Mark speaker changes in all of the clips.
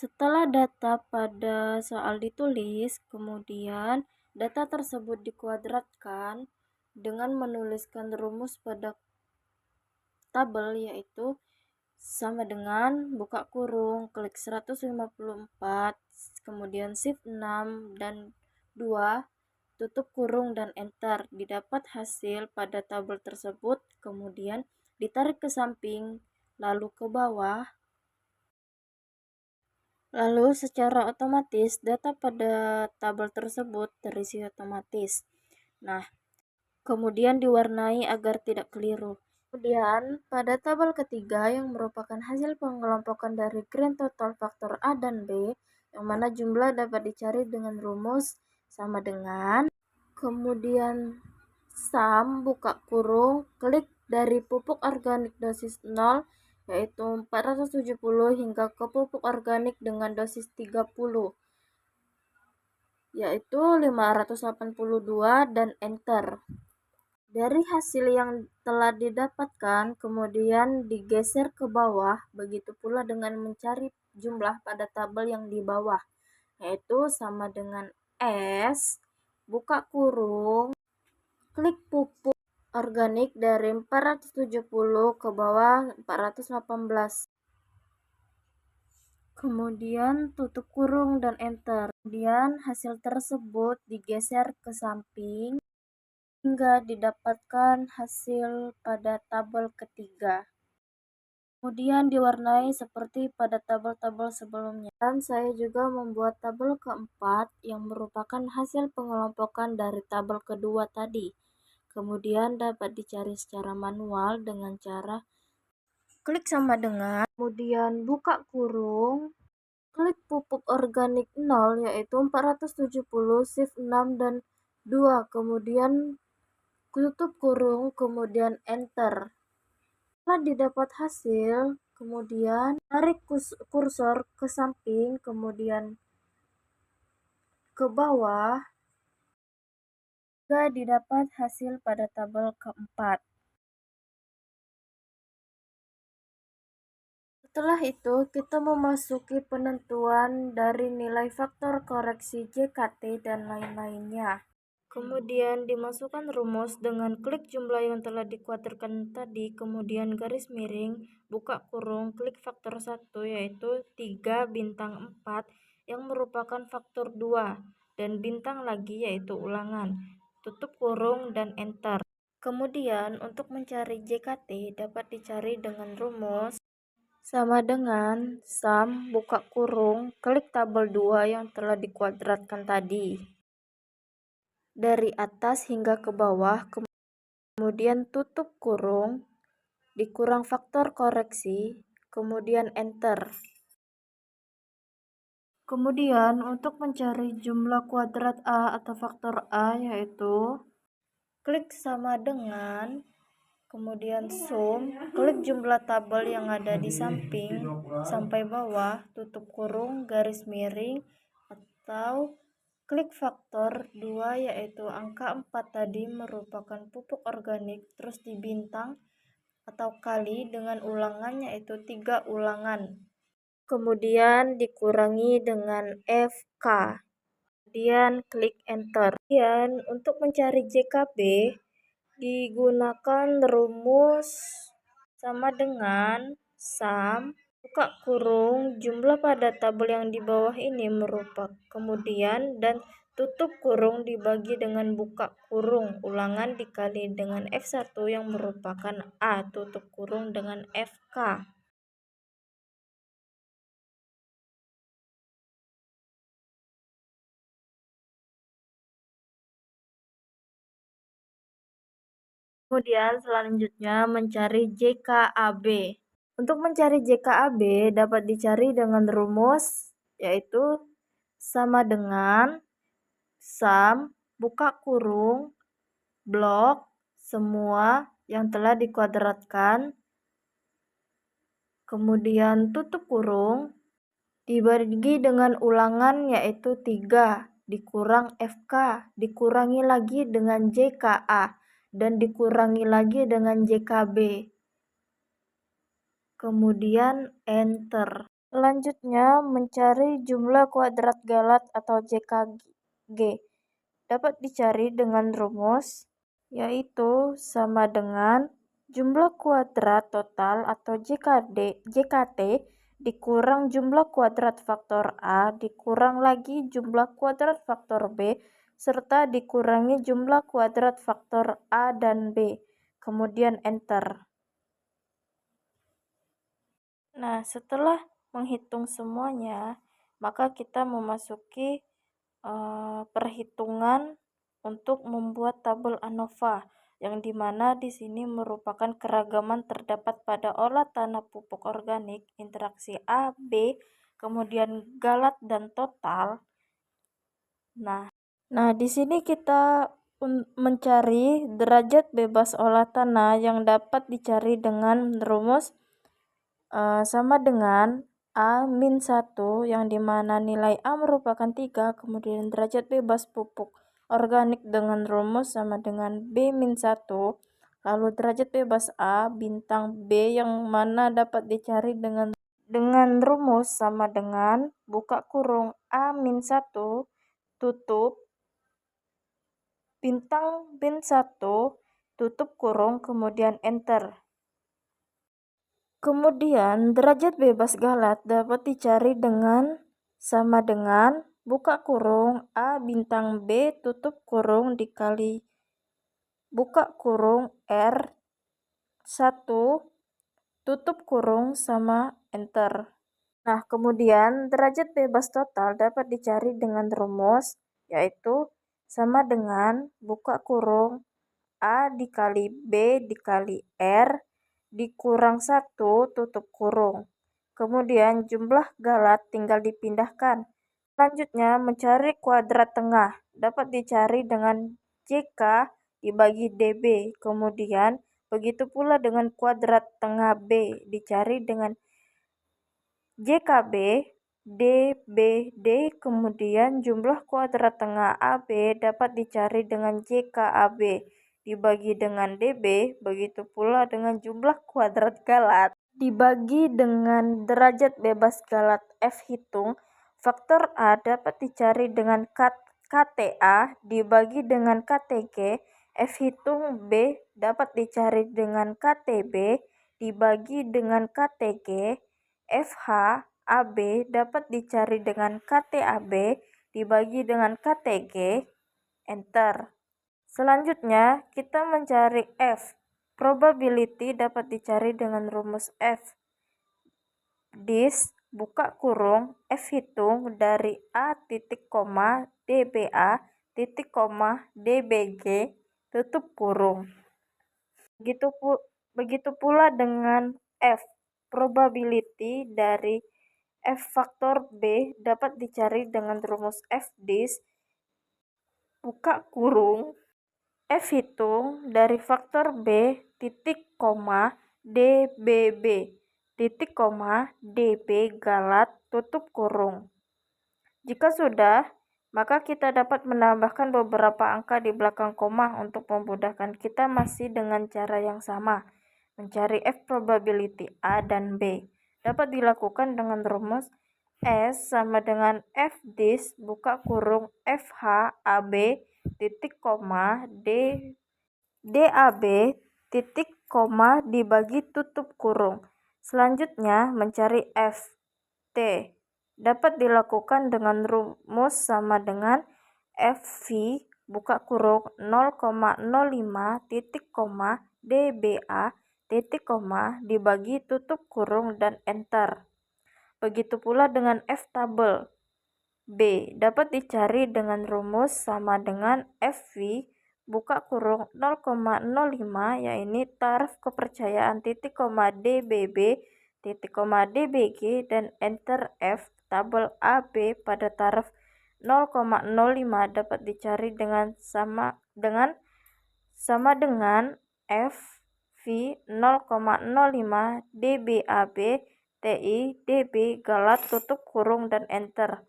Speaker 1: Setelah data pada soal ditulis, kemudian data tersebut dikuadratkan dengan menuliskan rumus pada tabel, yaitu sama dengan buka kurung, klik 154, kemudian shift 6 dan 2, tutup kurung dan enter. Didapat hasil pada tabel tersebut, kemudian ditarik ke samping, lalu ke bawah. Lalu secara otomatis data pada tabel tersebut terisi otomatis. Nah, kemudian diwarnai agar tidak keliru. Kemudian pada tabel ketiga yang merupakan hasil pengelompokan dari grand total faktor A dan B, yang mana jumlah dapat dicari dengan rumus sama dengan, kemudian sum buka kurung, klik dari pupuk organik dosis 0, yaitu 470 hingga ke pupuk organik dengan dosis 30, yaitu 582, dan enter. Dari hasil yang telah didapatkan, kemudian digeser ke bawah, begitu pula dengan mencari jumlah pada tabel yang di bawah, yaitu sama dengan S, buka kurung, klik pupuk organik dari 470 ke bawah 418. Kemudian tutup kurung dan enter. Kemudian hasil tersebut digeser ke samping hingga didapatkan hasil pada tabel ketiga. Kemudian diwarnai seperti pada tabel-tabel sebelumnya. Dan saya juga membuat tabel keempat yang merupakan hasil pengelompokan dari tabel kedua tadi. Kemudian dapat dicari secara manual dengan cara klik sama dengan, kemudian buka kurung, klik pupuk organik 0, yaitu 470, shift 6 dan 2, kemudian tutup kurung, kemudian enter. Setelah didapat hasil, kemudian tarik kursor ke samping, kemudian ke bawah, hingga didapat hasil pada tabel keempat. Setelah itu, kita memasuki penentuan dari nilai faktor koreksi JKT dan lain-lainnya. Kemudian dimasukkan rumus dengan klik jumlah yang telah dikuadratkan tadi, kemudian garis miring, buka kurung, klik faktor 1, yaitu 3 bintang 4, yang merupakan faktor 2, dan bintang lagi yaitu ulangan, tutup kurung dan enter. Kemudian untuk mencari JKT dapat dicari dengan rumus sama dengan sum buka kurung, klik tabel 2 yang telah dikuadratkan tadi dari atas hingga ke bawah, kemudian tutup kurung, dikurang faktor koreksi, kemudian enter. Kemudian untuk mencari jumlah kuadrat A atau faktor A, yaitu klik sama dengan, kemudian sum, klik jumlah tabel yang ada di samping sampai bawah, tutup kurung, garis miring, atau klik faktor 2, yaitu angka 4 tadi merupakan pupuk organik, terus dibintang atau kali dengan ulangan yaitu 3 ulangan. Kemudian dikurangi dengan FK. Kemudian klik enter. Kemudian untuk mencari JKB digunakan rumus sama dengan sum buka kurung, jumlah pada tabel yang di bawah ini merupakan, kemudian dan tutup kurung dibagi dengan buka kurung, ulangan dikali dengan F1 yang merupakan A, tutup kurung dengan FK. Kemudian selanjutnya mencari JKAB. Untuk mencari JKAB dapat dicari dengan rumus yaitu sama dengan sum buka kurung blok semua yang telah dikuadratkan, kemudian tutup kurung dibagi dengan ulangan yaitu 3 dikurang FK, dikurangi lagi dengan JKA, dan dikurangi lagi dengan JKB. Kemudian enter. Selanjutnya, mencari jumlah kuadrat galat atau JKG. Dapat dicari dengan rumus, yaitu sama dengan jumlah kuadrat total atau JKT dikurang jumlah kuadrat faktor A dikurang lagi jumlah kuadrat faktor B serta dikurangi jumlah kuadrat faktor A dan B. Kemudian enter. Nah, setelah menghitung semuanya, maka kita memasuki perhitungan untuk membuat tabel ANOVA, yang dimana di sini merupakan keragaman terdapat pada olah tanah pupuk organik, interaksi A, B, kemudian galat dan total. Nah, di sini kita mencari derajat bebas olah tanah yang dapat dicari dengan rumus sama dengan A-1 yang dimana nilai A merupakan 3, kemudian derajat bebas pupuk organik dengan rumus sama dengan B-1, lalu derajat bebas A bintang B yang mana dapat dicari dengan rumus sama dengan buka kurung A-1 tutup bintang B1 tutup kurung kemudian enter. Kemudian derajat bebas galat dapat dicari dengan sama dengan buka kurung A bintang B tutup kurung dikali buka kurung R1 tutup kurung sama enter. Nah, kemudian derajat bebas total dapat dicari dengan rumus, yaitu sama dengan buka kurung A dikali B dikali R dikurang 1 tutup kurung. Kemudian jumlah galat tinggal dipindahkan. Selanjutnya mencari kuadrat tengah dapat dicari dengan JK dibagi DB. Kemudian begitu pula dengan kuadrat tengah B dicari dengan JKB DBD. Kemudian jumlah kuadrat tengah AB dapat dicari dengan JKAB dibagi dengan DB, begitu pula dengan jumlah kuadrat galat dibagi dengan derajat bebas galat F hitung. Faktor A dapat dicari dengan KTA dibagi dengan KTG. F hitung B dapat dicari dengan KTB dibagi dengan KTG. FH AB dapat dicari dengan KTAB dibagi dengan KTG. Enter. Selanjutnya, kita mencari F. Probability dapat dicari dengan rumus F. Dis buka kurung F hitung dari A titik koma DBA titik koma DBG tutup kurung. Begitu pula dengan F. Probability dari F faktor B dapat dicari dengan rumus F dis buka kurung F hitung dari faktor B titik koma DBB titik koma DB galat tutup kurung. Jika sudah, maka kita dapat menambahkan beberapa angka di belakang koma untuk memudahkan kita masih dengan cara yang sama. Mencari F probability A dan B dapat dilakukan dengan rumus S sama dengan F dis buka kurung FH AB titik koma DAB titik koma dibagi tutup kurung. Selanjutnya mencari F T dapat dilakukan dengan rumus sama dengan FV buka kurung 0,05 titik koma DBA titik koma dibagi tutup kurung dan enter. Begitu pula dengan F tabel B dapat dicari dengan rumus sama dengan FV buka kurung 0,05 yaitu taraf kepercayaan titik koma DBB titik koma DBG dan enter F tabel AB pada taraf 0,05 dapat dicari dengan sama dengan FV 0,05 DBAB TI DB galat tutup kurung dan enter.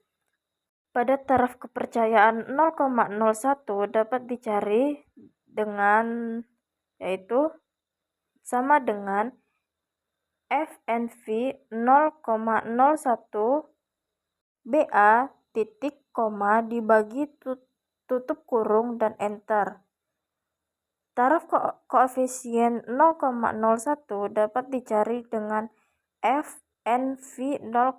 Speaker 1: Pada taraf kepercayaan 0,01 dapat dicari dengan yaitu sama dengan FNV 0,01 BA titik koma dibagi tutup kurung dan enter. Taraf koefisien 0,01 dapat dicari dengan FNV 0,01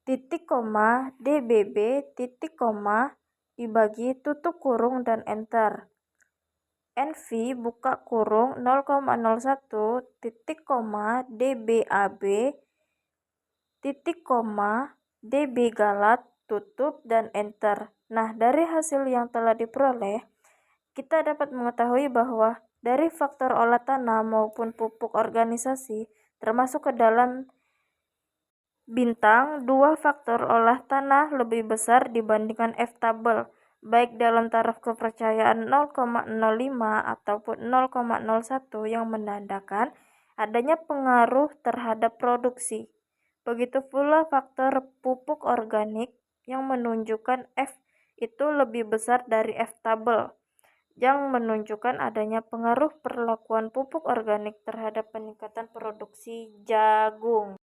Speaker 1: titik koma DBB titik koma dibagi tutup kurung dan enter. NV buka kurung 0,01 titik koma DBAB titik koma DB galat tutup dan enter. Nah, dari hasil yang telah diperoleh, kita dapat mengetahui bahwa dari faktor olah tanah maupun pupuk organisasi termasuk ke dalam bintang, dua faktor olah tanah lebih besar dibandingkan F-tabel, baik dalam taraf kepercayaan 0,05 ataupun 0,01 yang menandakan adanya pengaruh terhadap produksi. Begitu pula faktor pupuk organik yang menunjukkan F itu lebih besar dari F-tabel, yang menunjukkan adanya pengaruh perlakuan pupuk organik terhadap peningkatan produksi jagung.